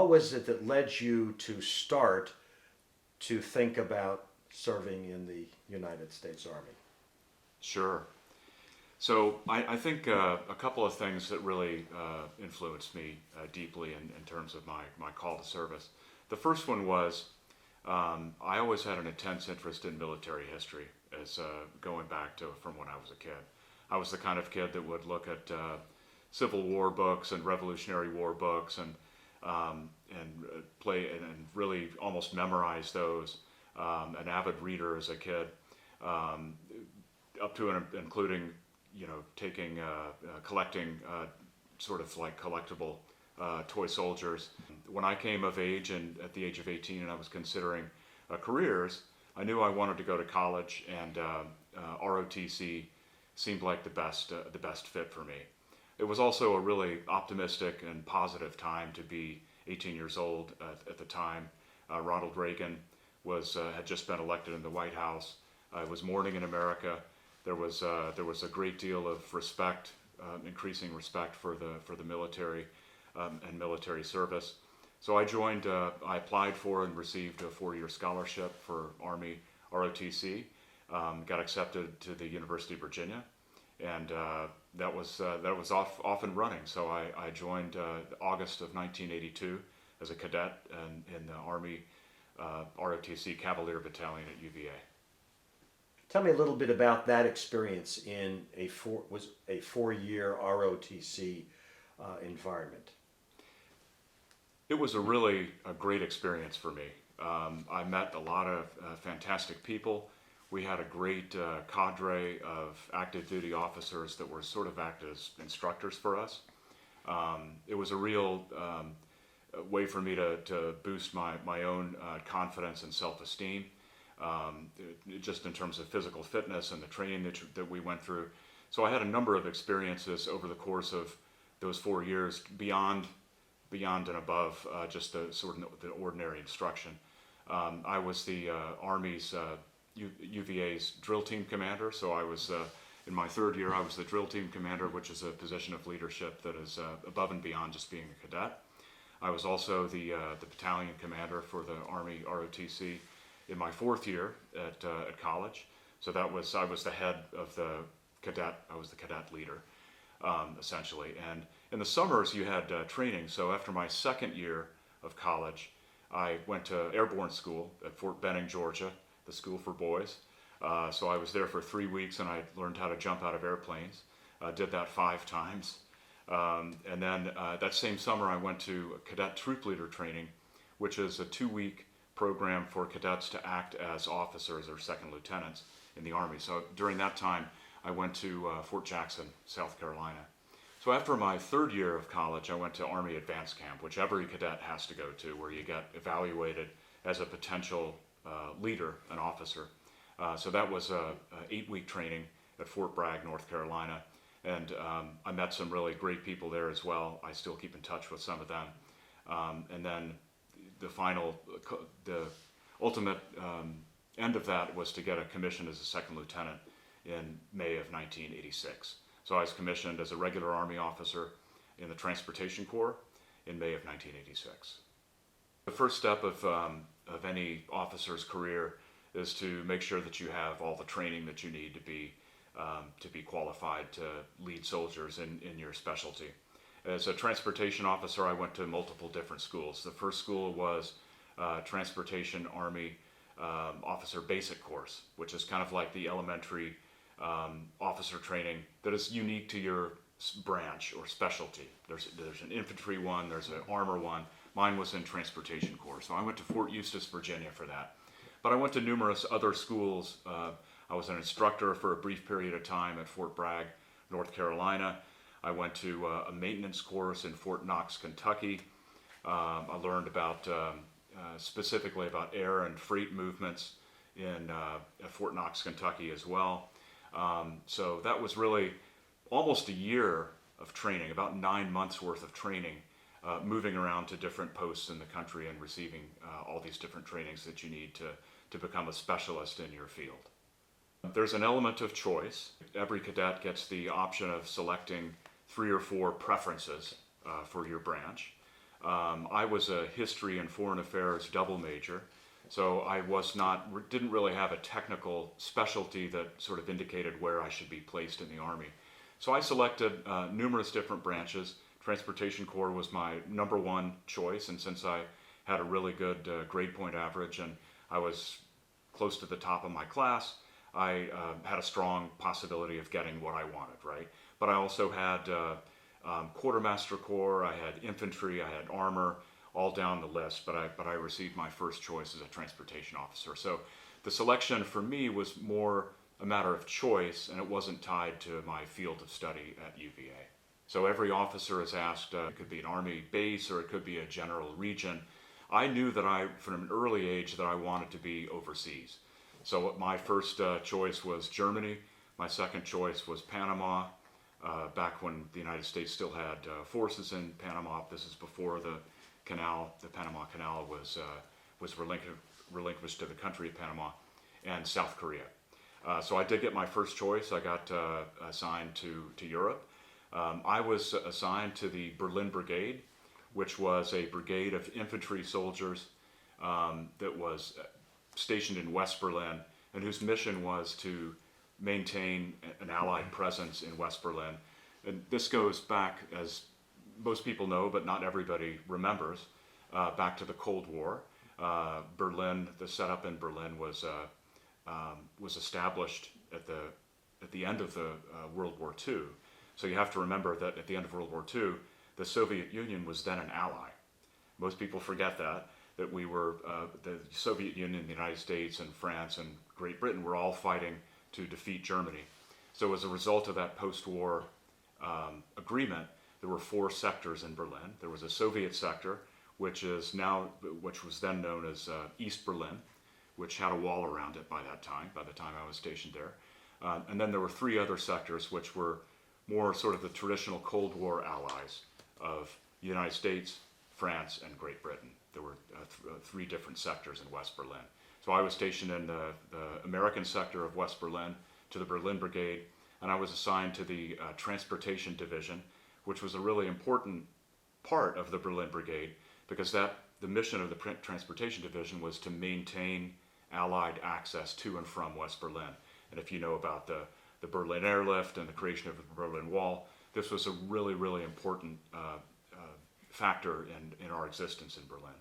what was it that led you to start to think about serving in the United States Army? Sure. So I think a couple of things that really influenced me deeply in terms of my call to service. The first one was I always had an intense interest in military history, as going back to from when I was a kid. I was the kind of kid that would look at Civil War books and Revolutionary War books and play and really almost memorize those. An avid reader as a kid, up to and including taking collecting sort of like collectible toy soldiers. When I came of age and at the age of 18 and I was considering careers, I knew I wanted to go to college, and ROTC seemed like the best fit for me. It was also a really optimistic and positive time to be 18 years old at the time. Ronald Reagan had just been elected in the White House. It was morning in America. There was a great deal of respect, increasing respect for the military and military service. So I applied for and received a 4-year scholarship for Army ROTC. Got accepted to the University of Virginia, and that was off and running. So I joined August of 1982 as a cadet in the Army ROTC Cavalier Battalion at UVA. Tell me a little bit about that experience in a 4-year ROTC environment. It was a great experience for me. I met a lot of fantastic people. We had a great cadre of active duty officers that were sort of act as instructors for us. It was a real way for me to boost my own confidence and self-esteem, just in terms of physical fitness and the training that we went through. So I had a number of experiences over the course of those 4 years beyond and above just the sort of the ordinary instruction. I was the Army's UVA's drill team commander, so I was in my 3rd year I was the drill team commander, which is a position of leadership that is above and beyond just being a cadet. I was also the battalion commander for the Army ROTC in my 4th year at college. So I was the head of the cadet. I was the cadet leader, essentially. And in the summers you had training. So after my 2nd year of college, I went to airborne school at Fort Benning, Georgia, the school for boys. So I was there for 3 weeks, and I learned how to jump out of airplanes. Did that 5 times. And then that same summer I went to cadet troop leader training, which is a 2-week program for cadets to act as officers or second lieutenants in the Army. So during that time I went to Fort Jackson, South Carolina. So after my 3rd year of college, I went to Army Advanced Camp, which every cadet has to go to, where you get evaluated as a potential leader, an officer. So that was a 8-week training at Fort Bragg, North Carolina. And I met some really great people there as well. I still keep in touch with some of them. And then the ultimate end of that was to get a commission as a second lieutenant in May of 1986. So I was commissioned as a regular Army officer in the Transportation Corps in May of 1986. The first step of any officer's career is to make sure that you have all the training that you need to be qualified to lead soldiers in your specialty. As a transportation officer, I went to multiple different schools. The first school was Transportation Army Officer Basic Course, which is kind of like the elementary officer training that is unique to your branch or specialty. There's an infantry one, there's an armor one. Mine was in Transportation Corps, so I went to Fort Eustis, Virginia for that. But I went to numerous other schools. I was an instructor for a brief period of time at Fort Bragg, North Carolina. I went to a maintenance course in Fort Knox, Kentucky. I learned about specifically about air and freight movements at Fort Knox, Kentucky as well. So that was really almost a year of training, about 9 months worth of training, moving around to different posts in the country and receiving all these different trainings that you need to become a specialist in your field. There's an element of choice. Every cadet gets the option of selecting 3 or 4 preferences for your branch. I was a history and foreign affairs double major, so I didn't really have a technical specialty that sort of indicated where I should be placed in the Army. So I selected numerous different branches. Transportation Corps was my number one choice, and since I had a really good grade point average and I was close to the top of my class, I had a strong possibility of getting what I wanted, right? But I also had Quartermaster Corps, I had infantry, I had armor, all down the list, but I received my first choice as a transportation officer. So the selection for me was more a matter of choice, and it wasn't tied to my field of study at UVA. So every officer is asked, it could be an Army base or it could be a general region. I knew that from an early age that I wanted to be overseas. So my first choice was Germany. My second choice was Panama, back when the United States still had forces in Panama. This is before the Panama Canal was relinquished to the country of Panama, and South Korea. So I did get my first choice. I got assigned to Europe. I was assigned to the Berlin Brigade, which was a brigade of infantry soldiers that was stationed in West Berlin, and whose mission was to maintain an Allied presence in West Berlin. And this goes back, as most people know, but not everybody remembers, back to the Cold War. Berlin, the setup in Berlin was established at the end of the World War II. So you have to remember that at the end of World War II, the Soviet Union was then an ally. Most people forget that we were, the Soviet Union, the United States, and France, and Great Britain were all fighting to defeat Germany. So as a result of that post-war agreement, there were 4 sectors in Berlin. There was a Soviet sector, which was then known as East Berlin, which had a wall around it by the time I was stationed there. And then there were 3 other sectors, which were more sort of the traditional Cold War allies of the United States, France, and Great Britain. There were 3 different sectors in West Berlin. So I was stationed in the American sector of West Berlin, to the Berlin Brigade, and I was assigned to the Transportation Division, which was a really important part of the Berlin Brigade, because the mission of the Transportation Division was to maintain Allied access to and from West Berlin. And if you know about the Berlin Airlift and the creation of the Berlin Wall, this was a really, really important factor in our existence in Berlin.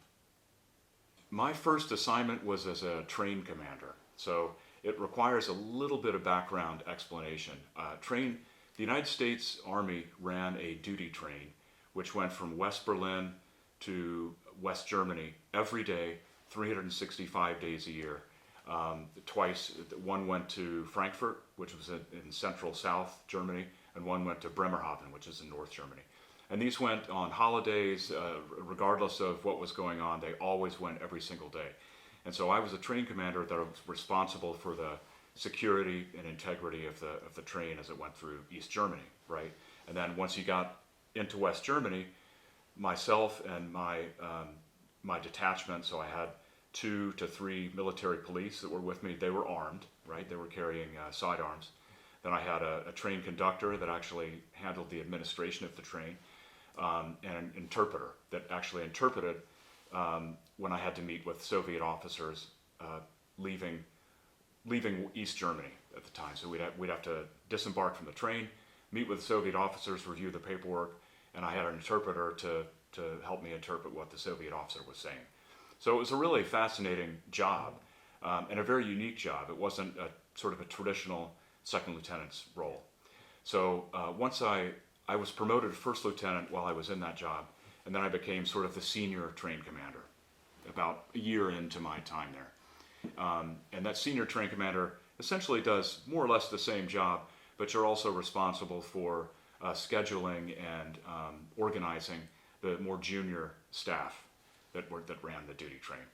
My first assignment was as a train commander, so it requires a little bit of background explanation. The United States Army ran a duty train which went from West Berlin to West Germany every day, 365 days a year. Twice, one went to Frankfurt, which was in central South Germany, and one went to Bremerhaven, which is in North Germany. And these went on holidays, regardless of what was going on. They always went every single day. And so I was a train commander that was responsible for the security and integrity of the train as it went through East Germany, right? And then once you got into West Germany, myself and my detachment, so I had 2 to 3 military police that were with me. They were armed, right? They were carrying sidearms. Then I had a train conductor that actually handled the administration of the train, and an interpreter that actually interpreted when I had to meet with Soviet officers leaving East Germany at the time. So we'd have to disembark from the train, meet with Soviet officers, review the paperwork, and I had an interpreter to help me interpret what the Soviet officer was saying. So it was a really fascinating job, and a very unique job. It wasn't a sort of a traditional second lieutenant's role. So once I was promoted to first lieutenant while I was in that job, and then I became sort of the senior train commander about a year into my time there. And that senior train commander essentially does more or less the same job, but you're also responsible for scheduling and organizing the more junior staff that ran the duty train.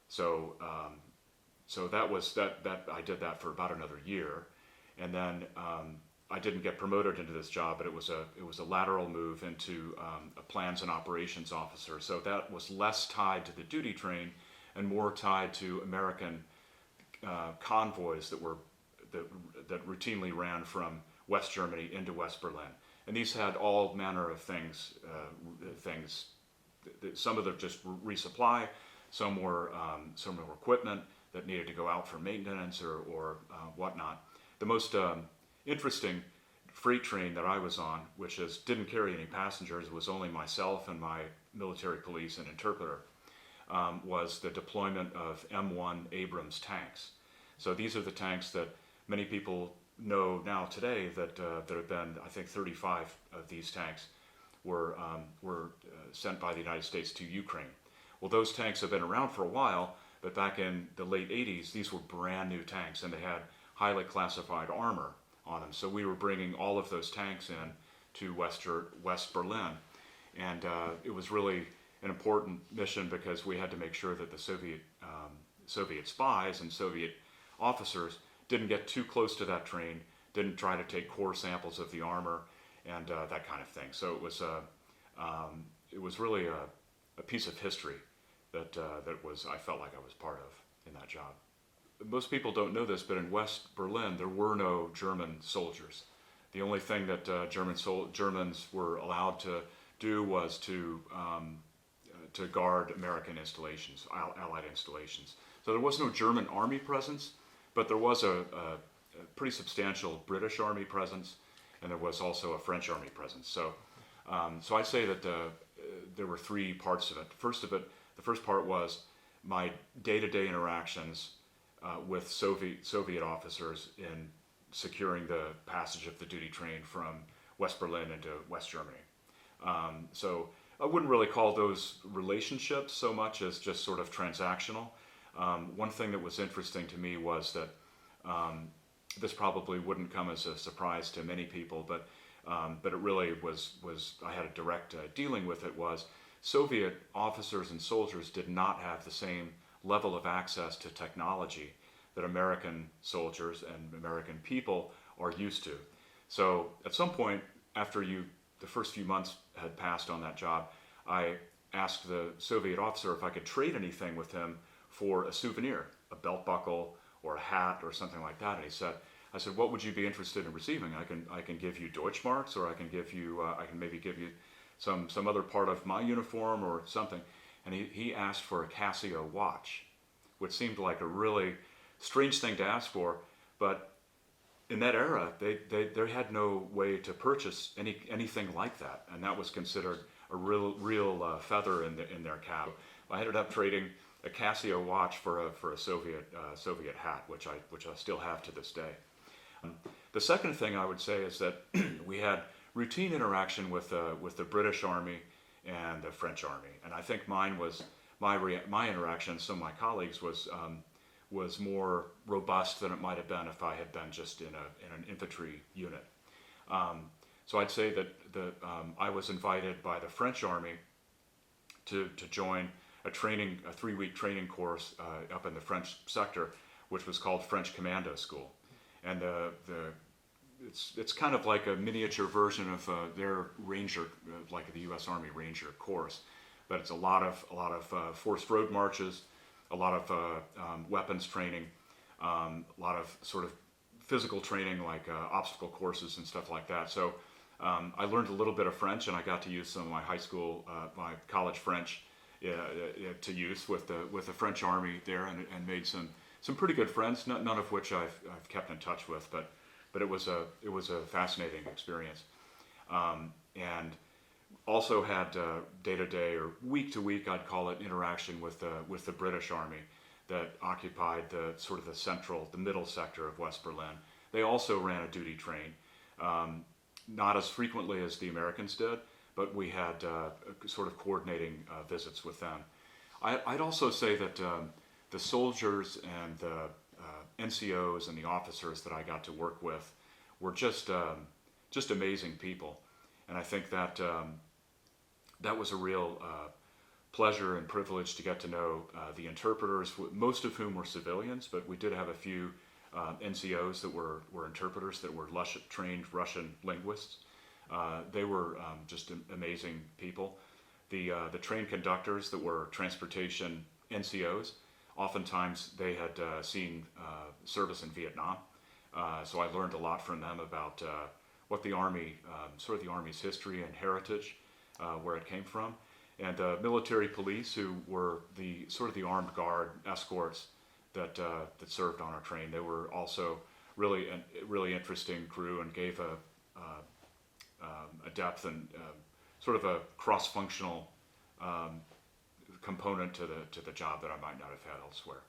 So that was that I did that for about another year, and then I didn't get promoted into this job, but it was a lateral move into a plans and operations officer. So that was less tied to the duty train and more tied to American convoys that routinely ran from West Germany into West Berlin. And these had all manner of things. Some of them just resupply, some were equipment that needed to go out for maintenance or whatnot. The most interesting freight train that I was on, which didn't carry any passengers, was only myself and my military police and interpreter, was the deployment of M1 Abrams tanks. So these are the tanks that many people know now today that there have been, I think, 35 of these tanks were sent by the United States to Ukraine. Well, those tanks have been around for a while, but back in the late 80s, these were brand new tanks, and they had highly classified armor on them. So we were bringing all of those tanks in to West Berlin, and it was really an important mission because we had to make sure that the Soviet spies and Soviet officers didn't get too close to that train, didn't try to take core samples of the armor, and that kind of thing. So it was really a piece of history that I felt like I was part of in that job. Most people don't know this, but in West Berlin there were no German soldiers. The only thing that Germans were allowed to do was to guard American installations, Allied installations. So there was no German army presence, but there was a pretty substantial British army presence, and there was also a French army presence. So I'd say that there were three parts of it. The first part was my day-to-day interactions with Soviet officers in securing the passage of the duty train from West Berlin into West Germany. So I wouldn't really call those relationships so much as just sort of transactional. One thing that was interesting to me was that this probably wouldn't come as a surprise to many people, but it really was I had a direct dealing with it. Was Soviet officers and soldiers did not have the same level of access to technology that American soldiers and American people are used to. So at some point after the first few months had passed on that job, I asked the Soviet officer if I could trade anything with him for a souvenir, a belt buckle or a hat or something like that. And I said, what would you be interested in receiving? I can give you Deutschmarks, or I can maybe give you some other part of my uniform or something. And he asked for a Casio watch, which seemed like a really strange thing to ask for, but in that era, they had no way to purchase anything like that, and that was considered a real feather in their cap. I ended up trading a Casio watch for a Soviet hat, which I still have to this day. The second thing I would say is that we had routine interaction with the British Army and the French Army, and I think mine was my interaction. Some of my colleagues was more robust than it might have been if I had been just in an infantry unit. So I'd say that I was invited by the French Army to join a 3-week training course up in the French sector, which was called French Commando School, and it's kind of like a miniature version of their Ranger, like the U.S. Army Ranger course, but it's a lot of forced road marches, a lot of weapons training, a lot of sort of physical training like obstacle courses and stuff like that. So I learned a little bit of French, and I got to use some of my college French to use with the French Army there, and made some pretty good friends. None of which I've kept in touch with, but it was a fascinating experience, and also had day-to-day or week-to-week, I'd call it, interaction with the British Army that occupied the middle sector of West Berlin. They also ran a duty train, not as frequently as the Americans did, but we had sort of coordinating visits with them. I'd also say that the soldiers and the NCOs and the officers that I got to work with were just amazing people, and I think that that was a real pleasure and privilege to get to know the interpreters, most of whom were civilians, but we did have a few NCOs that were interpreters that were trained Russian linguists. They were just amazing people. The train conductors that were transportation NCOs, oftentimes they had seen service in Vietnam, so I learned a lot from them about what the Army, sort of the Army's history and heritage, where it came from. And military police who were the sort of the armed guard escorts that served on our train. They were also really interesting crew and gave a depth and sort of a cross-functional component to the job that I might not have had elsewhere.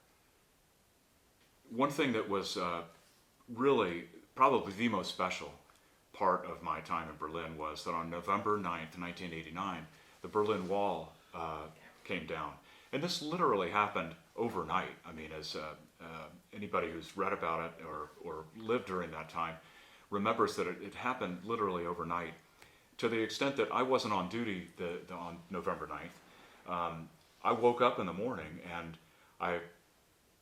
One thing that was really probably the most special part of my time in Berlin was that on November 9th, 1989, the Berlin Wall came down. And this literally happened overnight. I mean, as anybody who's read about it or lived during that time remembers that it happened literally overnight, to the extent that I wasn't on duty on November 9th. I woke up in the morning and I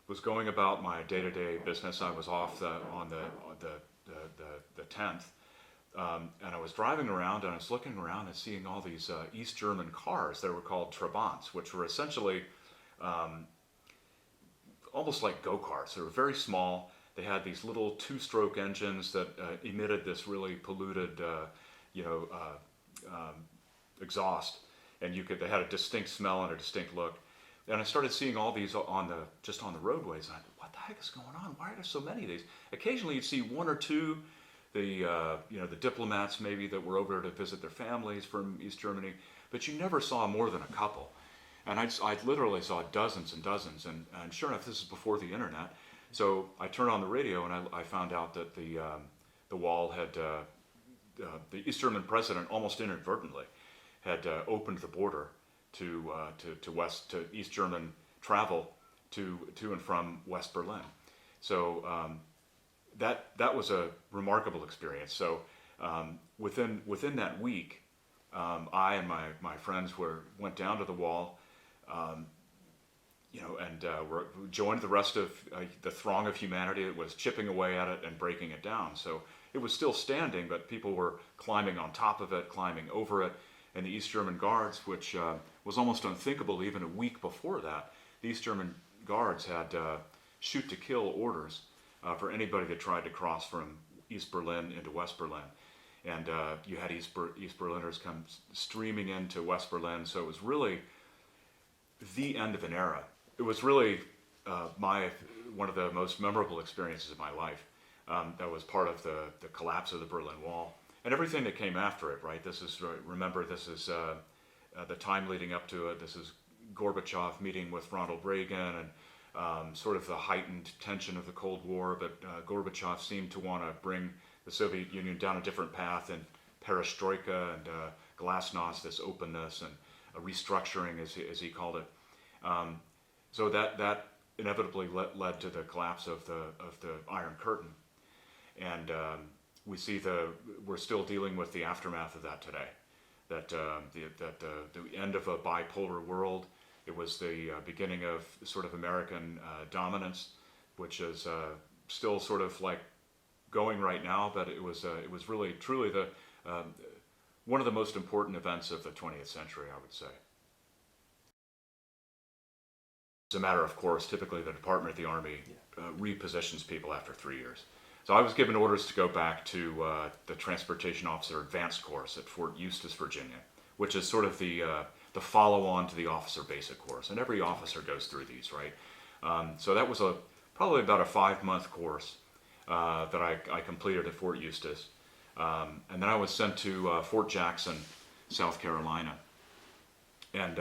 was going about my day-to-day business. I was off on the 10th. And I was driving around and I was looking around and seeing all these East German cars that were called Trabants, which were essentially almost like go-karts. They were very small. They had these little two-stroke engines that emitted this really polluted, exhaust, and they had a distinct smell and a distinct look. And I started seeing all these just on the roadways, and I thought, what the heck is going on? Why are there so many of these? Occasionally, you'd see one or two. The diplomats maybe that were over to visit their families from East Germany, but you never saw more than a couple. And I literally saw dozens and dozens, and sure enough, this is before the internet. So I turned on the radio and I found out that the wall had, the East German president almost inadvertently had opened the border to East German travel to and from West Berlin. So that was a remarkable experience. So within that week, I and my friends went down to the wall, joined the rest of the throng of humanity that was chipping away at it and breaking it down. So it was still standing, but people were climbing on top of it, climbing over it. And the East German Guards, which was almost unthinkable even a week before that, the East German Guards had shoot-to-kill orders for anybody that tried to cross from East Berlin into West Berlin. And you had East Berliners come streaming into West Berlin. So it was really the end of an era. It was really one of the most memorable experiences of my life. That was part of the collapse of the Berlin Wall and everything that came after it, right? This is the time leading up to it. This is Gorbachev meeting with Ronald Reagan and sort of the heightened tension of the Cold War, but Gorbachev seemed to want to bring the Soviet Union down a different path, and perestroika and glasnost, this openness and a restructuring, as he called it. So that inevitably led to the collapse of the Iron Curtain, and we see we're still dealing with the aftermath of that today. That the end of a bipolar world. It was the beginning of sort of American dominance, which is still sort of like going right now. But it was really truly one of the most important events of the 20th century, I would say. It's a matter of course. Typically, the Department of the Army repositions people after 3 years. So I was given orders to go back to the Transportation Officer Advanced Course at Fort Eustis, Virginia, which is sort of the follow-on to the Officer Basic Course. And every officer goes through these, right? So that was probably about a 5-month course that I completed at Fort Eustis. And then I was sent to Fort Jackson, South Carolina. And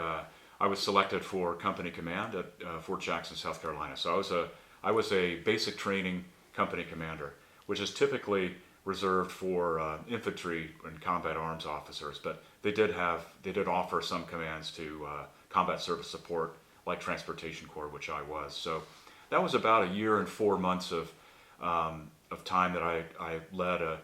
I was selected for company command at Fort Jackson, South Carolina. So I was a basic training company commander, which is typically reserved for infantry and combat arms officers, but they did offer some commands to combat service support, like Transportation Corps, which I was. So that was about a year and 4 months of time that I led a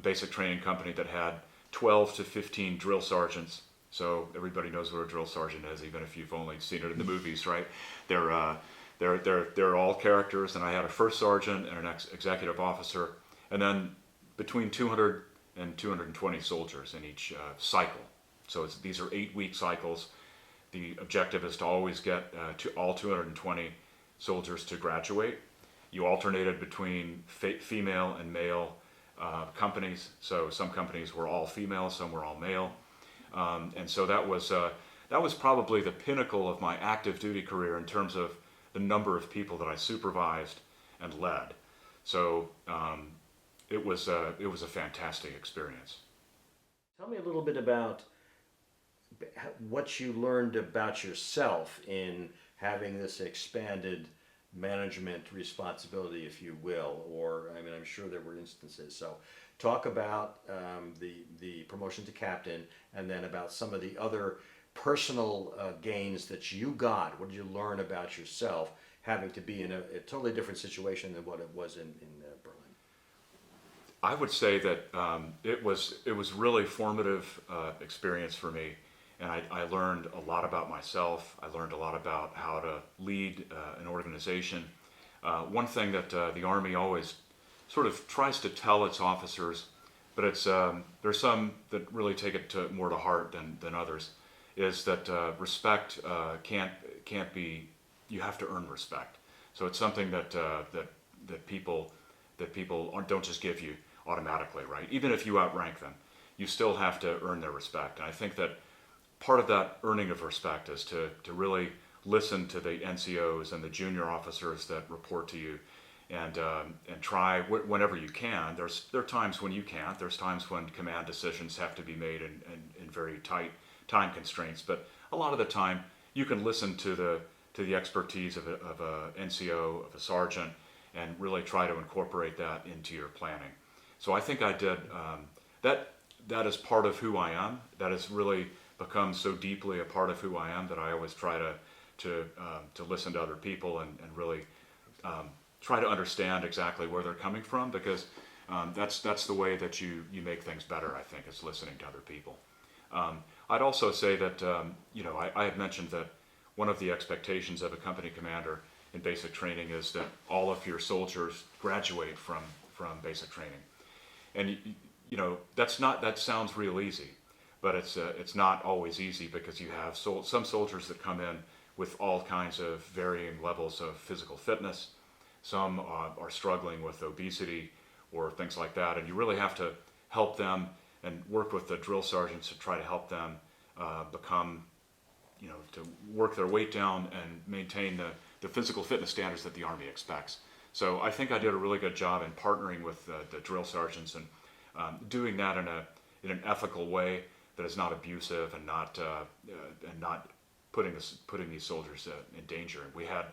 basic training company that had 12 to 15 drill sergeants. So everybody knows what a drill sergeant is, even if you've only seen it in the movies, right? They're all characters, and I had a first sergeant and an executive officer, and then between 200 and 220 soldiers in each cycle. So these are 8-week cycles. The objective is to always get to all 220 soldiers to graduate. You alternated between female and male companies. So some companies were all female, some were all male, and so that was probably the pinnacle of my active duty career in terms of the number of people that I supervised and led. So it was a fantastic experience. Tell me a little bit about what you learned about yourself in having this expanded management responsibility, if you will, or I mean, I'm sure there were instances. So, talk about the promotion to captain, and then about some of the other personal gains that you got. What did you learn about yourself having to be in a totally different situation than what it was in Berlin? I would say that it was really formative experience for me, and I learned a lot about myself. I learned a lot about how to lead an organization. One thing that the Army always sort of tries to tell its officers, but it's there's some that really take it more to heart than others, is that respect can't be. You have to earn respect. So it's something that people don't just give you automatically, right? Even if you outrank them, you still have to earn their respect. And I think that part of that earning of respect is to really listen to the NCOs and the junior officers that report to you, and try whenever you can. There are times when you can't. There's times when command decisions have to be made in very tight time constraints. But a lot of the time, you can listen to the expertise of a NCO, of a sergeant, and really try to incorporate that into your planning. So I think I did that. That is part of who I am. That has really become so deeply a part of who I am that I always try to listen to other people and really try to understand exactly where they're coming from, because that's the way that you make things better. I think is listening to other people. I'd also say that I had mentioned that one of the expectations of a company commander in basic training is that all of your soldiers graduate from basic training. And that sounds real easy, but it's not always easy, because you have some soldiers that come in with all kinds of varying levels of physical fitness. Some are struggling with obesity or things like that, and you really have to help them and work with the drill sergeants to try to help them become, to work their weight down and maintain the physical fitness standards that the Army expects. So I think I did a really good job in partnering with the drill sergeants and doing that in an ethical way that is not abusive and not putting these soldiers in danger. We had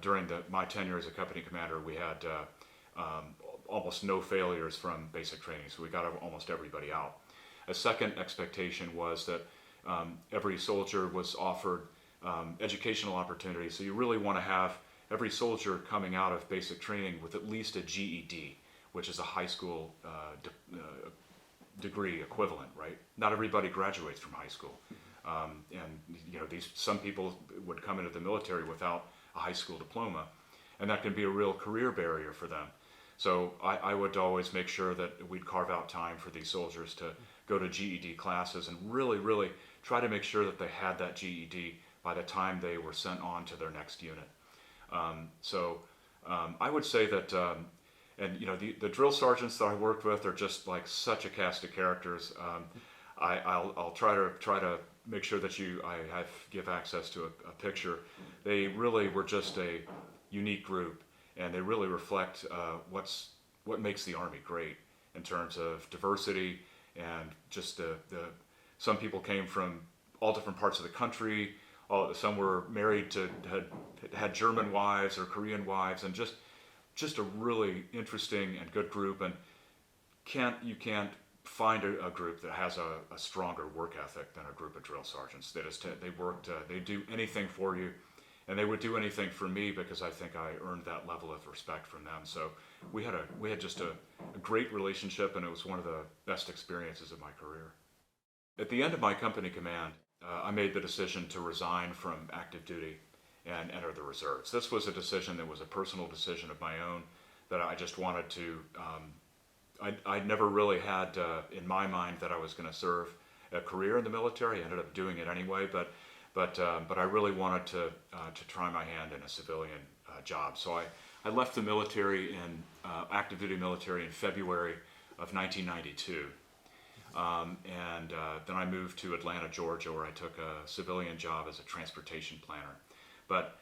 during my tenure as a company commander, we had almost no failures from basic training, so we got almost everybody out. A second expectation was that every soldier was offered educational opportunities. So you really want to have every soldier coming out of basic training with at least a GED, which is a high school degree equivalent, right? Not everybody graduates from high school, and some people would come into the military without a high school diploma, and that can be a real career barrier for them. So I would always make sure that we'd carve out time for these soldiers to go to GED classes and really, really try to make sure that they had that GED by the time they were sent on to their next unit. I would say that, the drill sergeants that I worked with are just like such a cast of characters. I'll try to make sure that I give access to a picture. They really were just a unique group, and they really reflect what makes the Army great in terms of diversity, and just some people came from all different parts of the country. Some were married to had German wives or Korean wives, and just a really interesting and good group. And you can't find a group that has a stronger work ethic than a group of drill sergeants. They do anything for you, and they would do anything for me, because I think I earned that level of respect from them. So we had just a great relationship, and it was one of the best experiences of my career. At the end of my company command, I made the decision to resign from active duty and enter the reserves. This was a decision that was a personal decision of my own, that I just wanted to. I never really had in my mind that I was going to serve a career in the military. I ended up doing it anyway, but I really wanted to try my hand in a civilian job. So I left the military active duty military in February of 1992. Then I moved to Atlanta, Georgia, where I took a civilian job as a transportation planner. But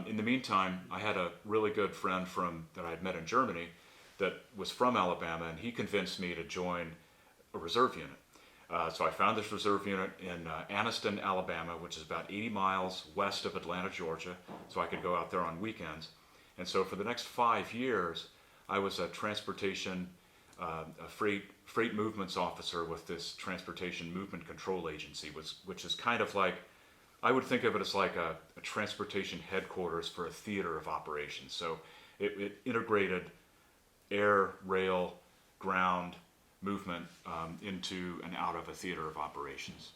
in the meantime, I had a really good friend that I had met in Germany that was from Alabama, and he convinced me to join a reserve unit. So I found this reserve unit in Anniston, Alabama, which is about 80 miles west of Atlanta, Georgia, so I could go out there on weekends. And so for the next 5 years, I was a transportation, a freight movements officer with this transportation movement control agency, which is kind of like, I would think of it as like a transportation headquarters for a theater of operations. So it integrated air, rail, ground movement into and out of a theater of operations.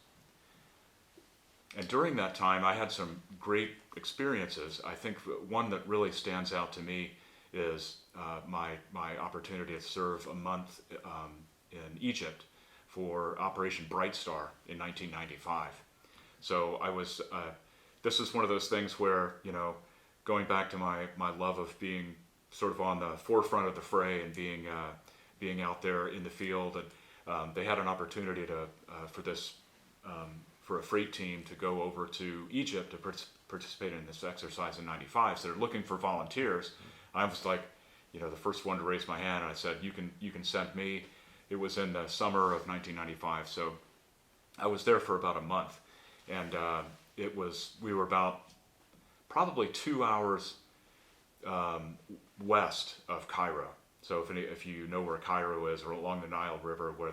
And during that time, I had some great experiences. I think one that really stands out to me is my opportunity to serve a month in Egypt for Operation Bright Star in 1995. So I was, this is one of those things where, going back to my love of being sort of on the forefront of the fray and being out there in the field, and they had an opportunity for a freight team to go over to Egypt to participate in this exercise in 95. So they're looking for volunteers. I was like, the first one to raise my hand, and I said, you can send me. It was in the summer of 1995, so I was there for about a month, and we were about probably 2 hours west of Cairo. So if you know where Cairo is, or along the Nile River, where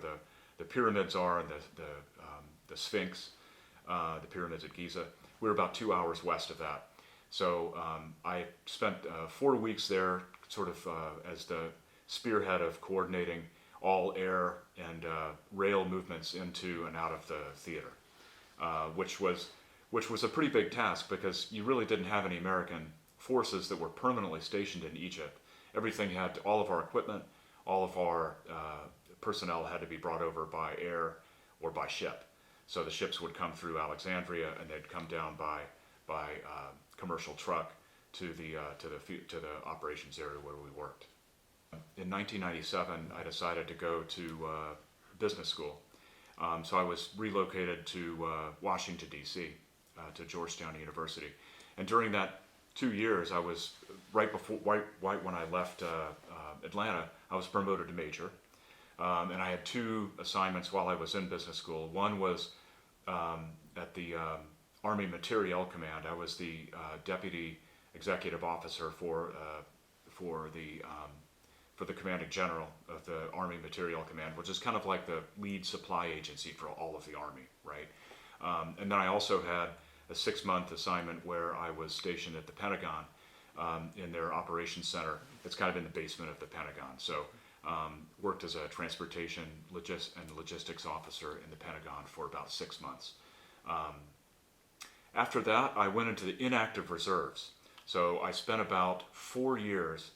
the pyramids are and the Sphinx, the pyramids at Giza, we were about 2 hours west of that. So I spent 4 weeks there, sort of as the spearhead of coordinating all air and rail movements into and out of the theater, which was a pretty big task because you really didn't have any American forces that were permanently stationed in Egypt. Everything all of our equipment, all of our personnel had to be brought over by air or by ship. So the ships would come through Alexandria, and they'd come down by commercial truck to the operations area where we worked. In 1997, I decided to go to business school. So I was relocated to Washington, D.C., to Georgetown University. And during that 2 years, I was right when I left Atlanta, I was promoted to major. And I had 2 assignments while I was in business school. One was at the Army Materiel Command. I was the deputy executive officer for the commanding general of the Army Materiel Command, which is kind of like the lead supply agency for all of the Army, right? And then I also had a 6-month assignment where I was stationed at the Pentagon in their operations center. It's kind of in the basement of the Pentagon. So worked as a transportation and logistics officer in the Pentagon for about 6 months. After that, I went into the inactive reserves. So I spent about 4 years.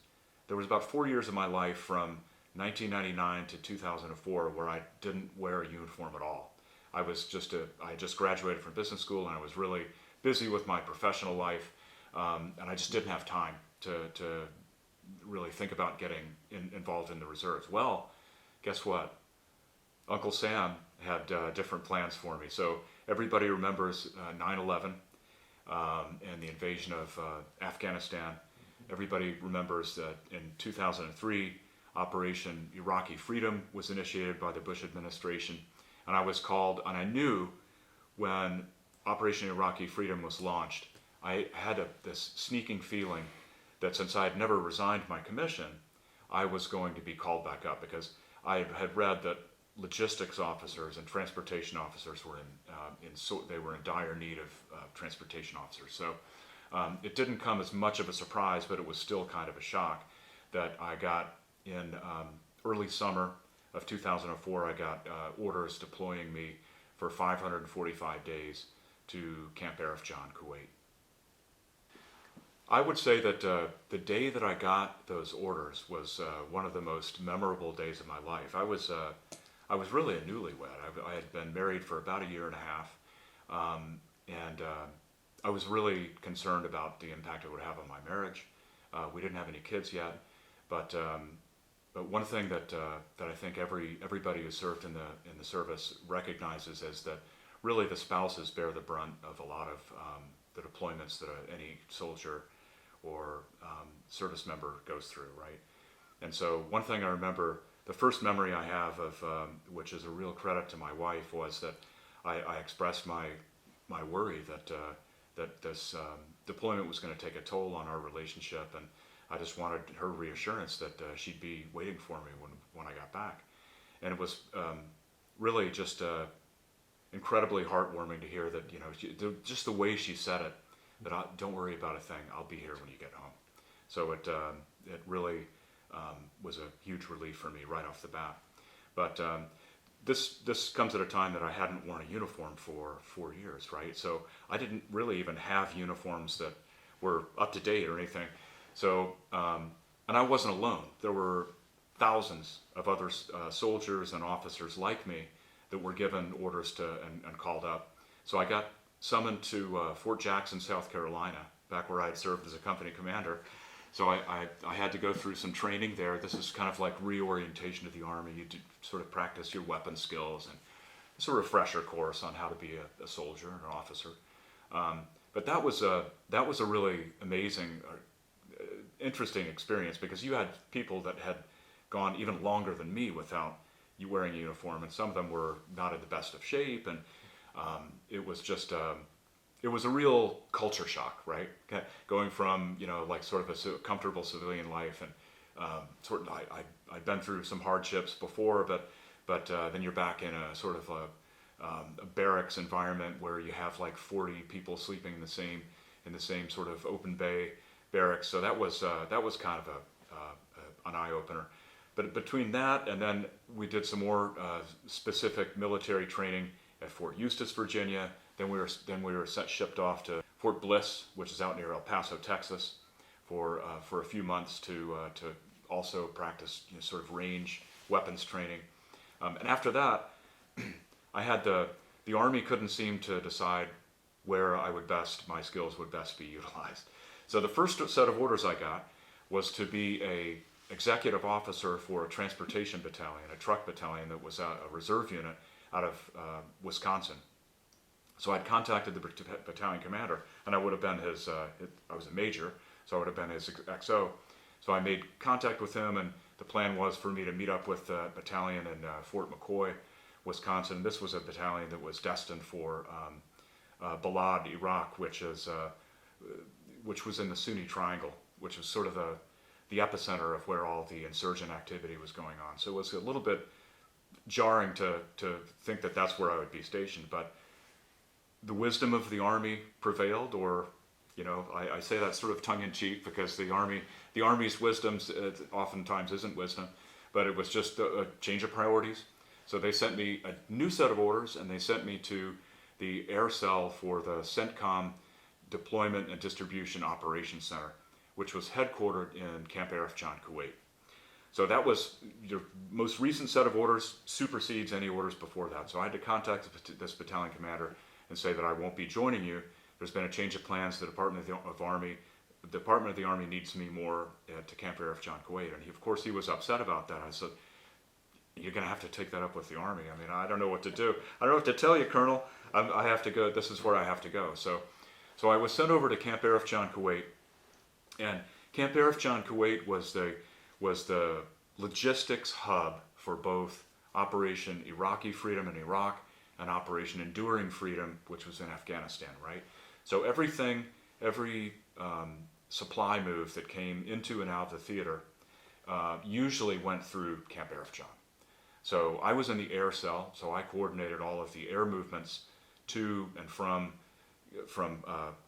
There was about 4 years of my life from 1999 to 2004 where I didn't wear a uniform at all. I just graduated from business school, and I was really busy with my professional life, and I just didn't have time to really think about getting involved in the reserves. Well, guess what? Uncle Sam had different plans for me. So everybody remembers 9/11 and the invasion of Afghanistan. Everybody remembers that in 2003, Operation Iraqi Freedom was initiated by the Bush administration. And I was called, and I knew when Operation Iraqi Freedom was launched, I had this sneaking feeling that since I had never resigned my commission, I was going to be called back up, because I had read that logistics officers and transportation officers were they were in dire need of transportation officers. So it didn't come as much of a surprise, but it was still kind of a shock that I got in early summer of 2004, I got orders deploying me for 545 days to Camp Arif Jan, Kuwait. I would say that the day that I got those orders was one of the most memorable days of my life. I was really a newlywed. I had been married for about a year and a half, and I was really concerned about the impact it would have on my marriage. We didn't have any kids yet, but but one thing that I think everybody who served in the service recognizes is that really the spouses bear the brunt of a lot of the deployments that any soldier or service member goes through, right? And so one thing I remember, the first memory I have of, which is a real credit to my wife, was that I expressed my worry that this deployment was going to take a toll on our relationship, and I just wanted her reassurance that she'd be waiting for me when I got back. And it was really just incredibly heartwarming to hear that, just the way she said it, that don't worry about a thing, I'll be here when you get home. So it really was a huge relief for me right off the bat. But this comes at a time that I hadn't worn a uniform for 4 years, right? So I didn't really even have uniforms that were up to date or anything. So, and I wasn't alone. There were thousands of other soldiers and officers like me that were given orders and called up. So I got summoned to Fort Jackson, South Carolina, back where I'd served as a company commander. So I had to go through some training there. This is kind of like reorientation to the Army. You sort of practice your weapon skills, and it's a refresher course on how to be a soldier and an officer. But that was a really amazing, interesting experience, because you had people that had gone even longer than me without you wearing a uniform, and some of them were not in the best of shape, and it was just it was a real culture shock, right? Going from like sort of a comfortable civilian life, and I'd been through some hardships before, but then you're back in a sort of a barracks environment where you have like 40 people sleeping in the same sort of open bay barracks. So that was kind of an eye opener. But between that and then we did some more specific military training at Fort Eustis, Virginia. Then we were shipped off to Fort Bliss, which is out near El Paso, Texas, for a few months to also practice sort of range weapons training. And after that, I had the Army couldn't seem to decide where my skills would best be utilized. So the first set of orders I got was to be a executive officer for a transportation battalion, a truck battalion that was a reserve unit out of Wisconsin. So I'd contacted the battalion commander, and I would have been his, I was a major, so I would have been his XO. So I made contact with him, and the plan was for me to meet up with the battalion in Fort McCoy, Wisconsin. This was a battalion that was destined for Balad, Iraq, which was in the Sunni Triangle, which was sort of the epicenter of where all the insurgent activity was going on. So it was a little bit jarring to think that that's where I would be stationed, but the wisdom of the Army prevailed, or I say that sort of tongue-in-cheek, because the Army's wisdom oftentimes isn't wisdom, but it was just a change of priorities. So they sent me a new set of orders, and they sent me to the air cell for the CENTCOM Deployment and Distribution Operations Center, which was headquartered in Camp Arif Jan, Kuwait. So that was your most recent set of orders, supersedes any orders before that. So I had to contact this battalion commander and say that I won't be joining you. There's been a change of plans. The Department of the Army needs me more to Camp Arif Jan, Kuwait. And of course he was upset about that. I said, you're going to have to take that up with the Army. I mean, I don't know what to do. I don't know what to tell you, Colonel. I have to go. This is where I have to go. So I was sent over to Camp Arif Jan, Kuwait. And Camp Arif Jan, Kuwait was the logistics hub for both Operation Iraqi Freedom in Iraq and Operation Enduring Freedom, which was in Afghanistan, right? So every supply move that came into and out of the theater usually went through Camp Arif Jan. So I was in the air cell, so I coordinated all of the air movements to and from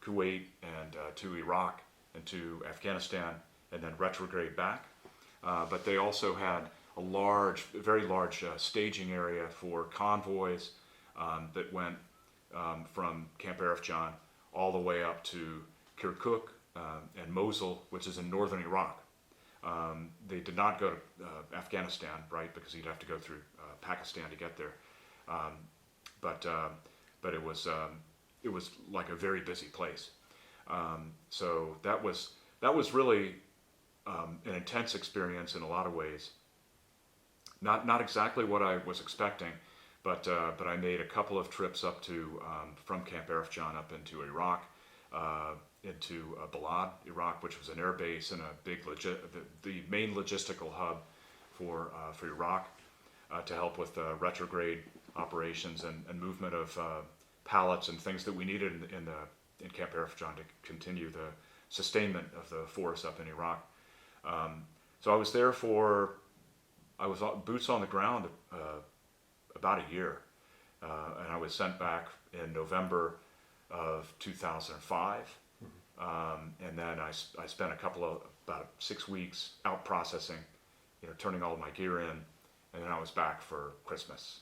Kuwait and to Iraq and to Afghanistan, and then retrograde back. But they also had a very large staging area for convoys that went from Camp Arif Jan all the way up to Kirkuk and Mosul, which is in northern Iraq. They did not go to Afghanistan, right, because you'd have to go through Pakistan to get there. But it was like a very busy place. So that was really an intense experience in a lot of ways. not exactly what I was expecting, but I made a couple of trips up to from Camp Arifjan up into Iraq, into Balad, Iraq, which was an air base and a big the main logistical hub for Iraq, to help with retrograde operations and movement of pallets and things that we needed in Camp Arifjan to continue the sustainment of the force up in Iraq. So I was there boots on the ground about a year, and I was sent back in November of 2005, and then I spent about 6 weeks out processing, turning all of my gear in, and then I was back for Christmas,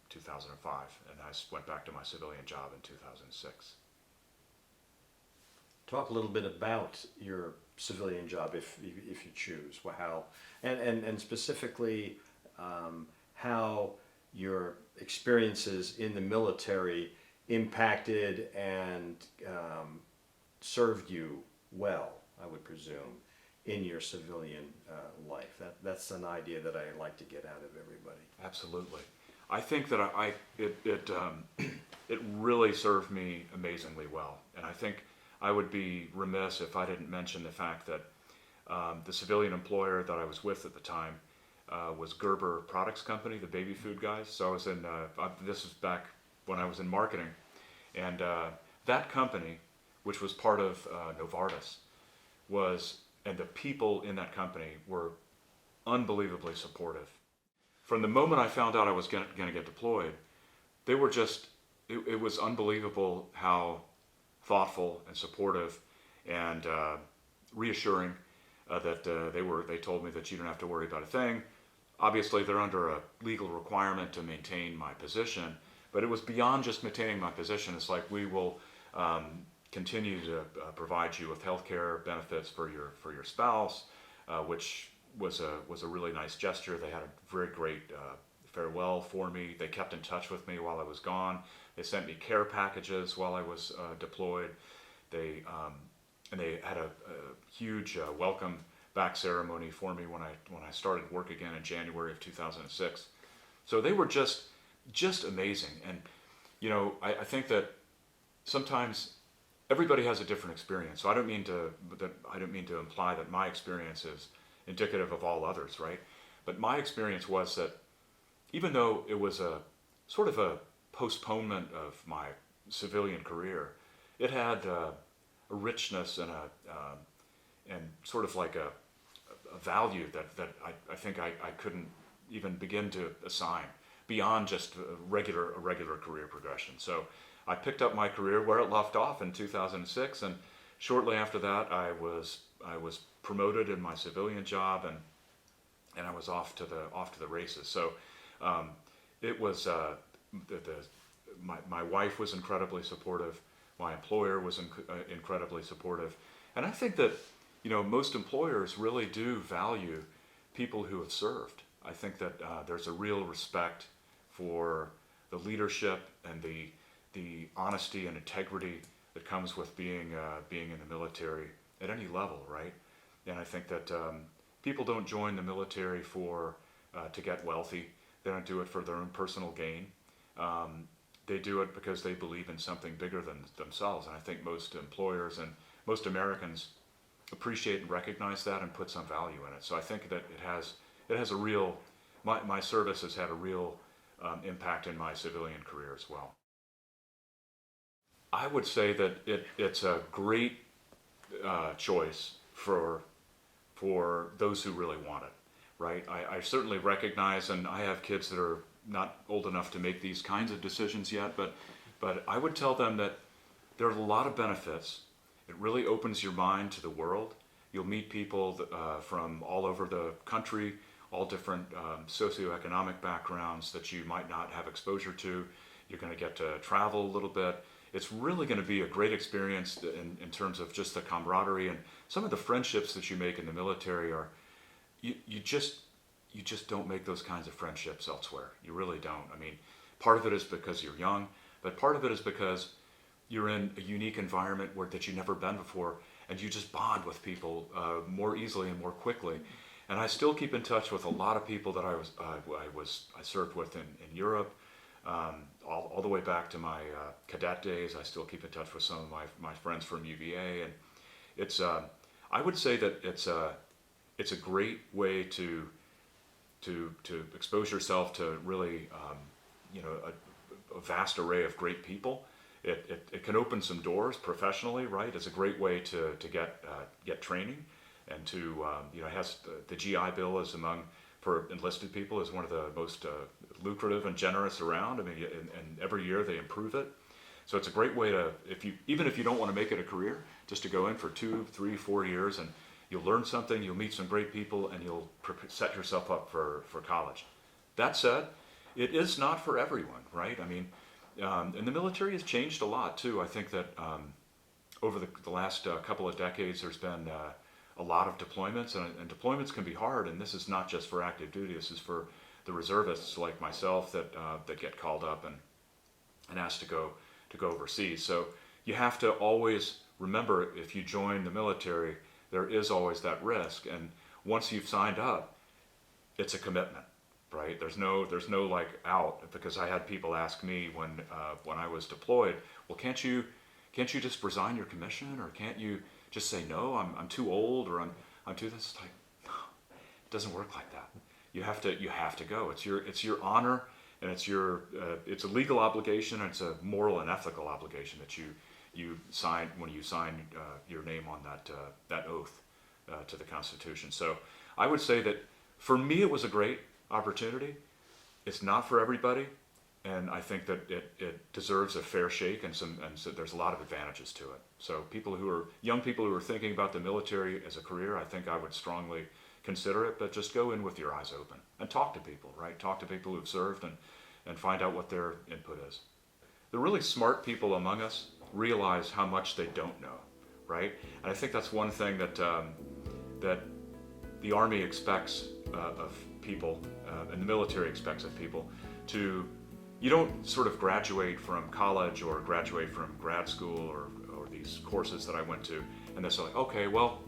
2005, and I went back to my civilian job in 2006. Talk a little bit about your civilian job, if you choose. How and specifically how your experiences in the military impacted and served you well, I would presume, in your civilian life. That's an idea that I like to get out of everybody. Absolutely. I think that it really served me amazingly well, and I think I would be remiss if I didn't mention the fact that the civilian employer that I was with at the time was Gerber Products Company, the baby food guys. So I was in, this is back when I was in marketing, and that company, which was part of Novartis, and the people in that company were unbelievably supportive. From the moment I found out I was going to get deployed, they were just, it was unbelievable how thoughtful and supportive and reassuring that they told me that you don't have to worry about a thing. Obviously, they're under a legal requirement to maintain my position, but it was beyond just maintaining my position. It's like, we will continue to provide you with healthcare benefits for your spouse, which was a really nice gesture. They had a very great farewell for me. They kept in touch with me while I was gone. They sent me care packages while I was deployed. They had a huge welcome back ceremony for me when I started work again in January of 2006. So they were just amazing. And I think that sometimes everybody has a different experience. So I don't mean to imply that my experience is indicative of all others, right? But my experience was that even though it was a sort of a postponement of my civilian career, it had a richness and and sort of like a value that I think I couldn't even begin to assign beyond just a regular career progression. So I picked up my career where it left off in 2006, and shortly after that I was promoted in my civilian job, and I was off to the races. So it was my wife was incredibly supportive. My employer was incredibly supportive, and I think that most employers really do value people who have served. I think that there's a real respect for the leadership and the honesty and integrity that comes with being in the military at any level, right? And I think that people don't join the military to get wealthy. They don't do it for their own personal gain. They do it because they believe in something bigger than themselves. And I think most employers and most Americans appreciate and recognize that and put some value in it. So I think that it has a real, my service has had a real impact in my civilian career as well. I would say that it's a great choice for those who really want it, right? I certainly recognize, and I have kids that are not old enough to make these kinds of decisions yet, but I would tell them that there are a lot of benefits. It really opens your mind to the world. You'll meet people from all over the country, all different socioeconomic backgrounds that you might not have exposure to. You're going to get to travel a little bit. It's really going to be a great experience in terms of just the camaraderie, and some of the friendships that you make in the military are, you just don't make those kinds of friendships elsewhere. You really don't. I mean, part of it is because you're young, but part of it is because you're in a unique environment that you've never been before, and you just bond with people more easily and more quickly. And I still keep in touch with a lot of people that I served with in Europe, all the way back to my cadet days. I still keep in touch with some of my friends from UVA, and it's I would say that it's a great way to expose yourself to really a vast array of great people. It can open some doors professionally, right? It's a great way to get training, and to it has the GI Bill is for enlisted people is one of the most lucrative and generous around. I mean, and every year they improve it. So it's a great way to, even if you don't want to make it a career, just to go in for 2, 3, 4 years, and you'll learn something, you'll meet some great people, and you'll set yourself up for college. That said, it is not for everyone, right? I mean, and the military has changed a lot too. I think that over the last couple of decades, there's been a lot of deployments, and deployments can be hard. And this is not just for active duty. This is for the reservists like myself that get called up and asked to go overseas. So you have to always remember, if you join the military, there is always that risk. And once you've signed up, it's a commitment, right? There's no like out, because I had people ask me when I was deployed, well, can't you just resign your commission, or can't you just say no? I'm too old, or I'm too this. Like, no, it doesn't work like that. You have to go. It's your honor, and it's a legal obligation, and it's a moral and ethical obligation that you sign when you sign your name on that oath to the Constitution. So I would say that for me it was a great opportunity. It's not for everybody, and I think that it deserves a fair shake, and so there's a lot of advantages to it. So young people who are thinking about the military as a career, I think I would strongly consider it, but just go in with your eyes open and talk to people, right? Talk to people who've served and find out what their input is. The really smart people among us realize how much they don't know, right? And I think that's one thing that the Army expects of people, and the military expects of people. You don't sort of graduate from college or graduate from grad school or these courses that I went to, and they're like, okay, well,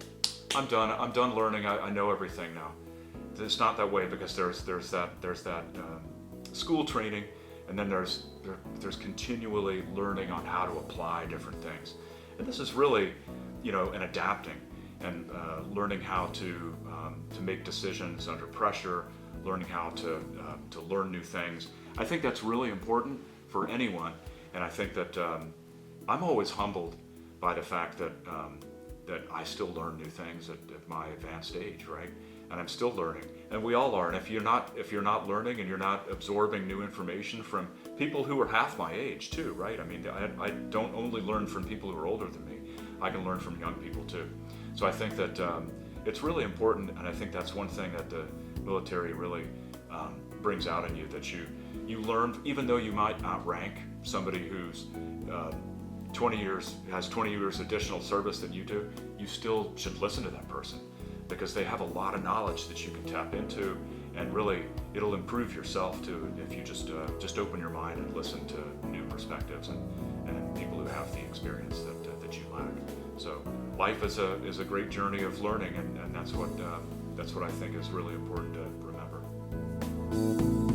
I'm done learning. I know everything now. It's not that way, because there's that school training, and then there's continually learning on how to apply different things. And this is really, an adapting and learning how to make decisions under pressure, learning how to learn new things. I think that's really important for anyone, and I think that I'm always humbled by the fact that I still learn new things at my advanced age, right? And I'm still learning, and we all are. And if you're not learning and you're not absorbing new information from people who are half my age too, right? I mean, I don't only learn from people who are older than me. I can learn from young people too. So I think that it's really important, and I think that's one thing that the military really brings out in you, that you learn, even though you might not rank somebody who's 20 years additional service than you do, you still should listen to that person, because they have a lot of knowledge that you can tap into, and really it'll improve yourself too if you just open your mind and listen to new perspectives and people who have the experience that you lack. So life is a great journey of learning, and that's what I think is really important to remember.